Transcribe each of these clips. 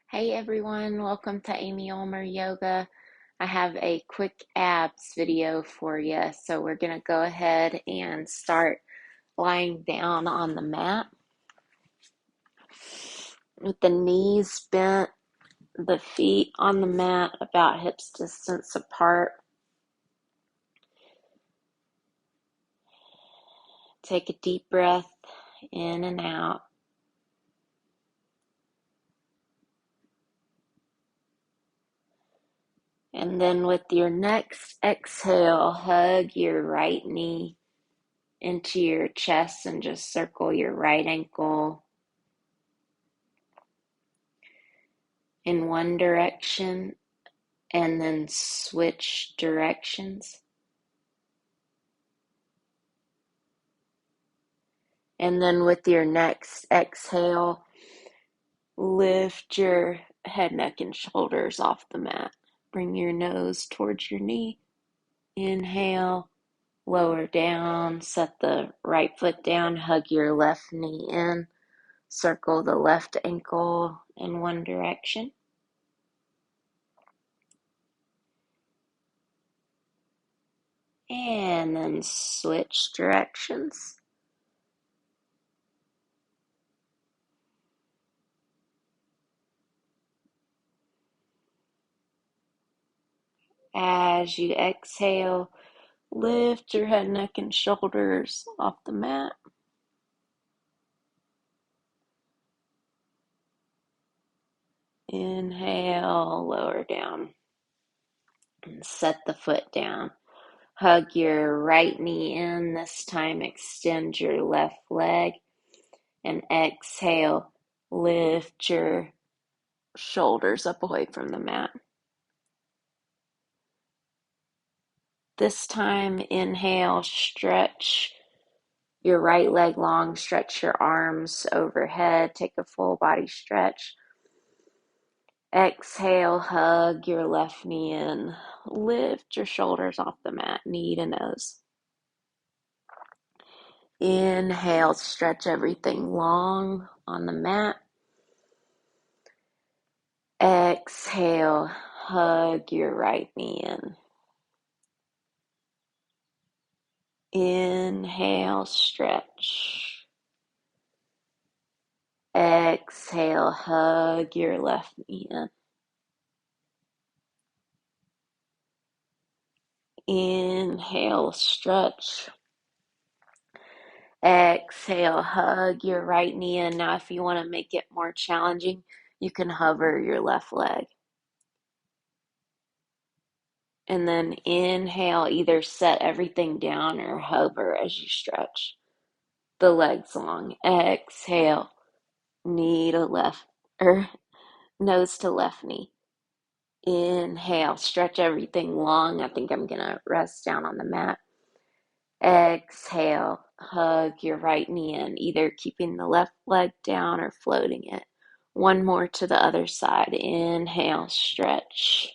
Hey everyone, welcome to Amy Ulmer Yoga. I have a quick abs video for you. So we're going to go ahead and start lying down on the mat with the knees bent, the feet on the mat about hips distance apart. Take a deep breath in and out. And then with your next exhale, hug your right knee into your chest and just circle your right ankle in one direction and then switch directions. And then with your next exhale, lift your head, neck, and shoulders off the mat. Bring your nose towards your knee. Inhale, lower down, set the right foot down, hug your left knee in, circle the left ankle in one direction. And then switch directions. As you exhale, lift your head, neck, and shoulders off the mat. Inhale, lower down, and set the foot down. Hug your right knee in. This time, extend your left leg. And exhale, lift your shoulders up away from the mat. This time, inhale, stretch your right leg long, stretch your arms overhead, take a full body stretch. Exhale, hug your left knee in, lift your shoulders off the mat, knee to nose. Inhale, stretch everything long on the mat. Exhale, hug your right knee in. Inhale, stretch. Exhale, hug your left knee in. Inhale, stretch. Exhale, hug your right knee in. Now, if you want to make it more challenging, you can hover your left leg. And then inhale, either set everything down or hover as you stretch the legs long. Exhale, knee to left, or nose to left knee. Inhale, stretch everything long. I think I'm going to rest down on the mat. Exhale, hug your right knee in, either keeping the left leg down or floating it. One more to the other side. Inhale, stretch.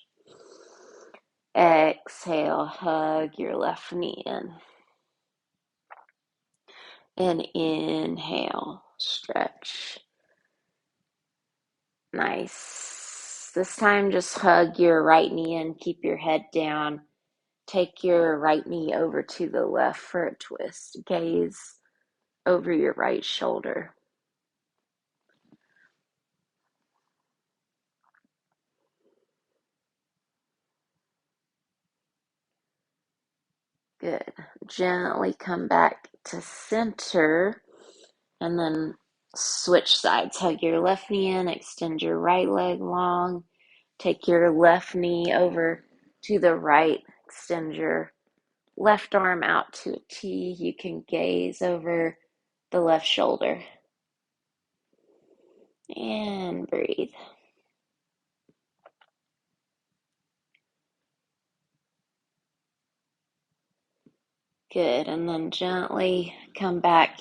Exhale, hug your left knee in. And inhale, stretch. Nice. This time, just hug your right knee in, keep your head down. Take your right knee over to the left for a twist. Gaze over your right shoulder. Good. Gently come back to center and then switch sides. Hug your left knee in, extend your right leg long. Take your left knee over to the right. Extend your left arm out to a T. You can gaze over the left shoulder. And breathe. Good. And then gently come back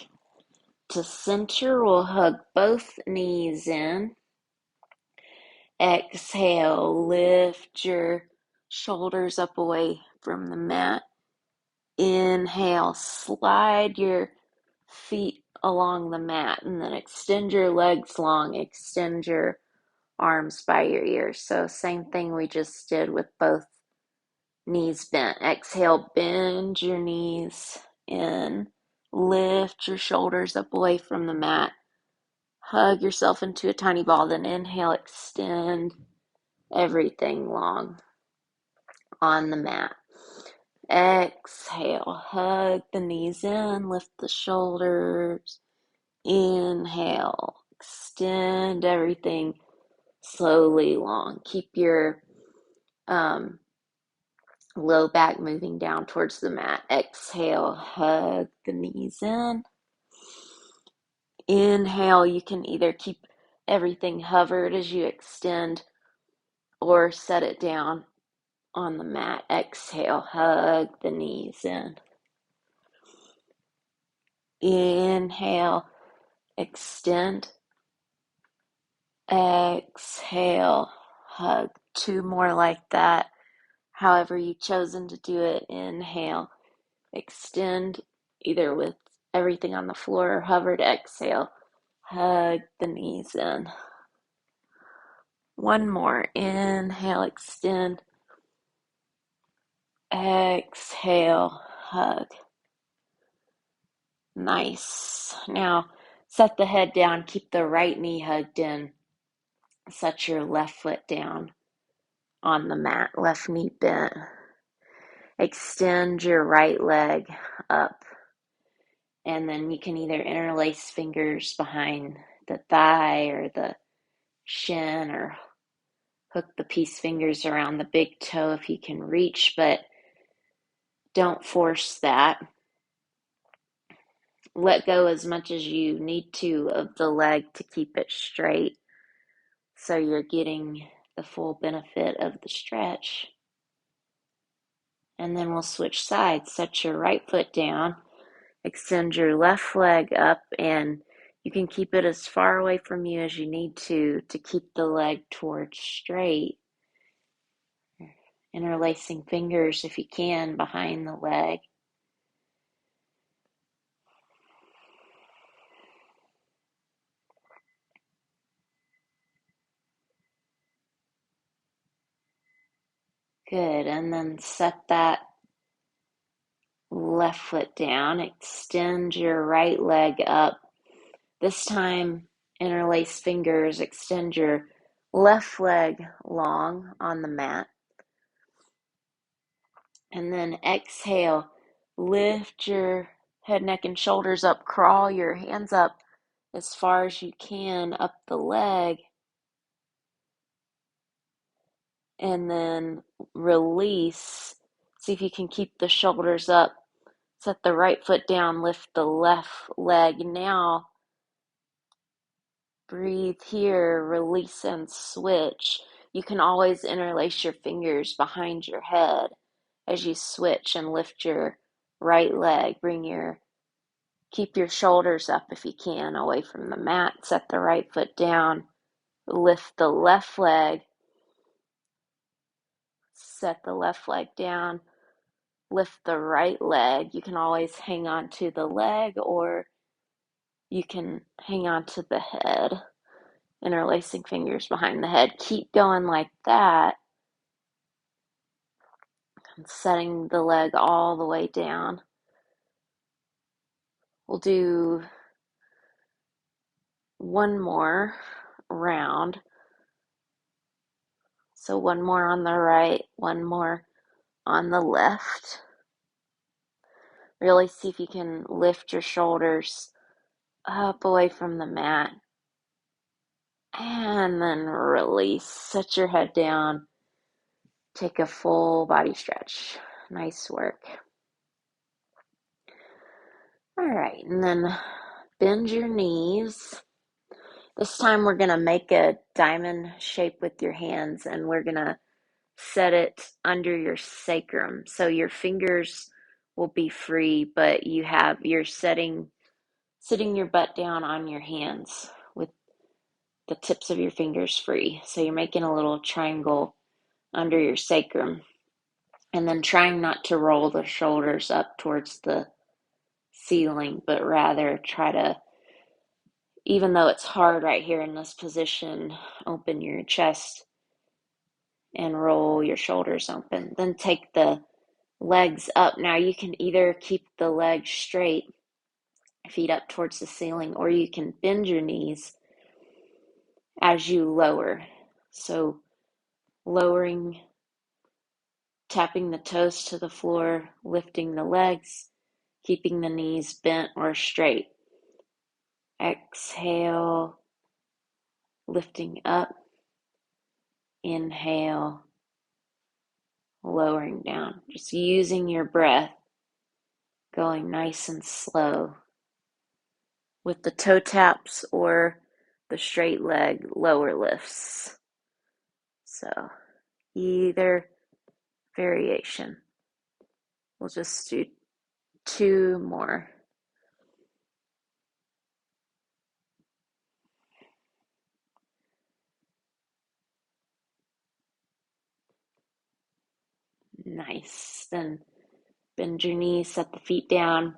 to center. We'll hug both knees in. Exhale, lift your shoulders up away from the mat. Inhale, slide your feet along the mat and then extend your legs long. Extend your arms by your ears. So same thing we just did with both knees bent. Exhale, bend your knees in. Lift your shoulders up away from the mat. Hug yourself into a tiny ball. Then inhale, extend everything long on the mat. Exhale, hug the knees in, lift the shoulders. Inhale, extend everything slowly long. Keep your low back moving down towards the mat. Exhale, hug the knees in. Inhale, you can either keep everything hovered as you extend or set it down on the mat. Exhale, hug the knees in. Inhale, extend. Exhale, hug. Two more like that. However you've chosen to do it. Inhale, extend, either with everything on the floor or hovered. Exhale, hug the knees in. One more. Inhale, extend. Exhale, hug. Nice. Now, set the head down. Keep the right knee hugged in. Set your left foot down on the mat. Left knee bent. Extend your right leg up. And then you can either interlace fingers behind the thigh or the shin, or hook the peace fingers around the big toe if you can reach, but don't force that. Let go as much as you need to of the leg to keep it straight, so you're getting the full benefit of the stretch. And then we'll switch sides. Set your right foot down, extend your left leg up, and you can keep it as far away from you as you need to keep the leg towards straight. Interlacing fingers if you can behind the leg. Good. And then set that left foot down. Extend your right leg up. This time, interlace fingers. Extend your left leg long on the mat. And then exhale. Lift your head, neck, and shoulders up. Crawl your hands up as far as you can up the leg. And then release. See if you can keep the shoulders up. Set the right foot down, lift the left leg. Now, breathe here, release and switch. You can always interlace your fingers behind your head as you switch and lift your right leg. Keep your shoulders up if you can, away from the mat. Set the right foot down, lift the left leg. Set the left leg down, lift the right leg. You can always hang on to the leg, or you can hang on to the head, interlacing fingers behind the head. Keep going like that, and setting the leg all the way down. We'll do one more round. So one more on the right, one more on the left. Really see if you can lift your shoulders up away from the mat. And then release. Set your head down. Take a full body stretch. Nice work. All right, and then bend your knees. This time we're going to make a diamond shape with your hands, and we're going to set it under your sacrum. So your fingers will be free, but you're sitting your butt down on your hands with the tips of your fingers free. So you're making a little triangle under your sacrum, and then trying not to roll the shoulders up towards the ceiling, but rather try to even though it's hard right here in this position, open your chest and roll your shoulders open. Then take the legs up. Now you can either keep the legs straight, feet up towards the ceiling, or you can bend your knees as you lower. So lowering, tapping the toes to the floor, lifting the legs, keeping the knees bent or straight. Exhale, lifting up. Inhale, lowering down. Just using your breath, going nice and slow with the toe taps or the straight leg lower lifts. So either variation. We'll just do 2 more. Nice. Then bend your knees, set the feet down,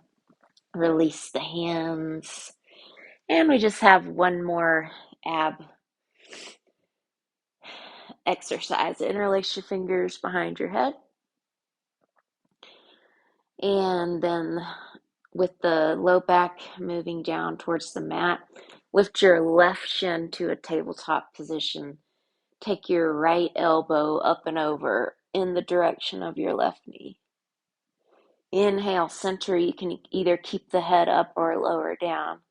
release the hands. And we just have one more ab exercise. Interlace your fingers behind your head. And then with the low back moving down towards the mat, lift your left shin to a tabletop position. Take your right elbow up and over in the direction of your left knee. Inhale, center. You can either keep the head up or lower down.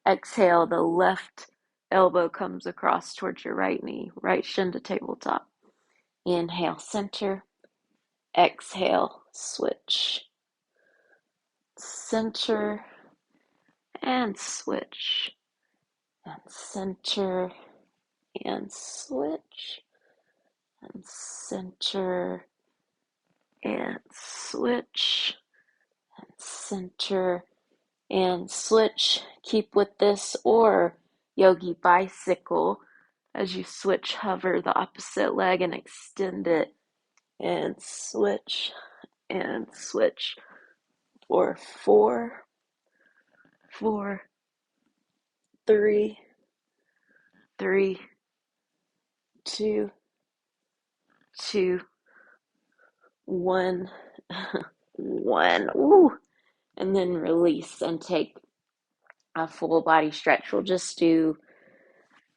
Exhale, the left elbow comes across towards your right knee, right shin to tabletop. Inhale, center. Exhale, switch. Center and switch. And center and switch. And center and switch. And center and switch. Keep with this or yogi bicycle. As you switch, hover the opposite leg and extend it and switch for 4, 4, 3, 3, 2, 2, 1, 1. Ooh. And then release and take a full body stretch. We'll just do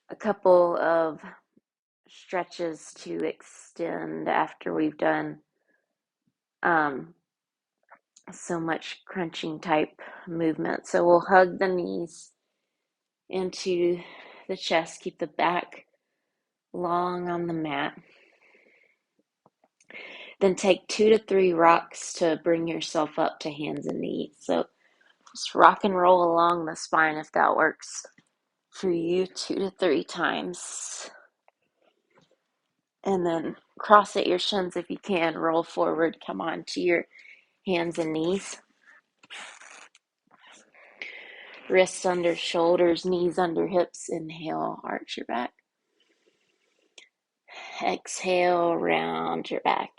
a couple of stretches to extend after we've done so much crunching type movement. So we'll hug the knees into the chest, keep the back long on the mat. Then take 2 to 3 rocks to bring yourself up to hands and knees. So just rock and roll along the spine if that works for you 2 to 3 times. And then cross at your shins if you can. Roll forward, come on to your hands and knees. Wrists under shoulders, knees under hips. Inhale, arch your back. Exhale, round your back.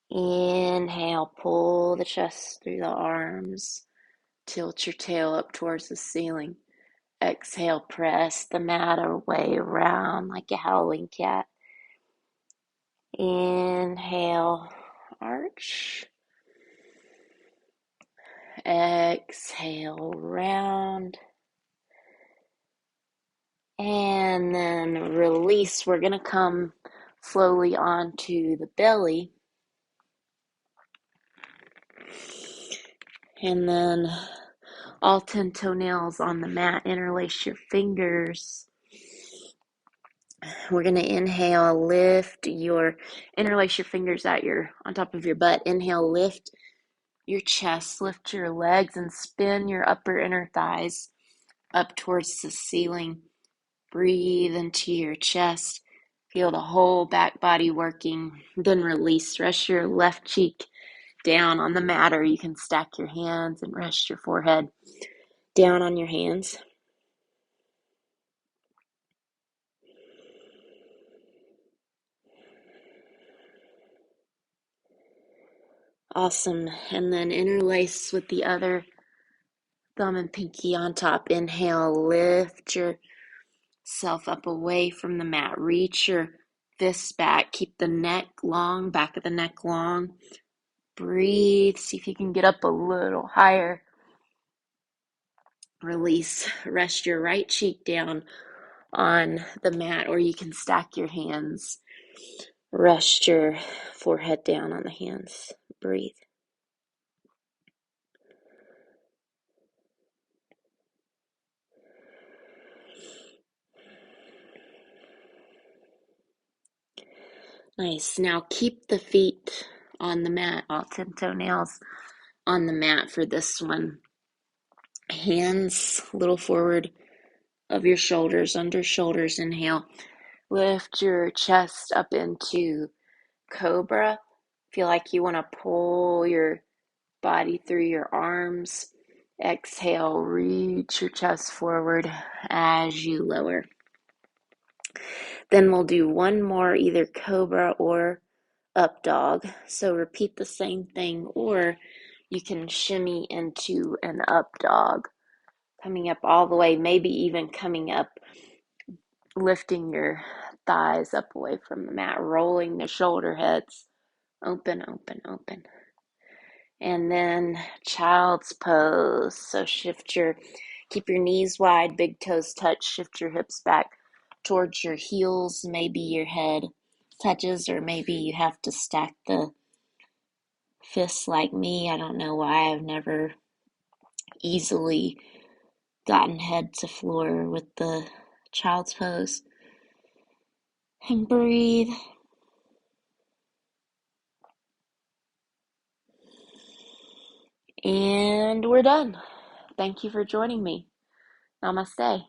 Inhale, pull the chest through the arms. Tilt your tail up towards the ceiling. Exhale, press the mat away around like a howling cat. Inhale, arch. Exhale, round. And then release. We're going to come slowly onto the belly. And then all 10 toenails on the mat. Interlace your fingers. We're going to inhale, interlace your fingers on top of your butt. Inhale, lift your chest, lift your legs, and spin your upper inner thighs up towards the ceiling. Breathe into your chest. Feel the whole back body working. Then release. Rest your left cheek down on the mat, or you can stack your hands and rest your forehead down on your hands. Awesome. And then interlace with the other Thumb and pinky on top. Inhale, lift yourself up away from the mat. Reach your fists back. Keep the neck long, back of the neck long. Breathe. See if you can get up a little higher. Release. Rest your right cheek down on the mat, or you can stack your hands. Rest your forehead down on the hands. Breathe. Nice. Now keep the feet on the mat, all 10 toenails on the mat for this one. Hands a little forward of your shoulders, under shoulders. Inhale. Lift your chest up into cobra. Feel like you want to pull your body through your arms. Exhale, reach your chest forward as you lower. Then we'll do one more, either cobra or up dog. So repeat the same thing, or you can shimmy into an up dog, coming up all the way, maybe even coming up, lifting your thighs up away from the mat, rolling the shoulder heads. Open, open, open. And then child's pose. So keep your knees wide, big toes touch, shift your hips back towards your heels. Maybe your head touches, or maybe you have to stack the fists like me. I don't know why I've never easily gotten head to floor with the child's pose. And breathe. And we're done. Thank you for joining me. Namaste.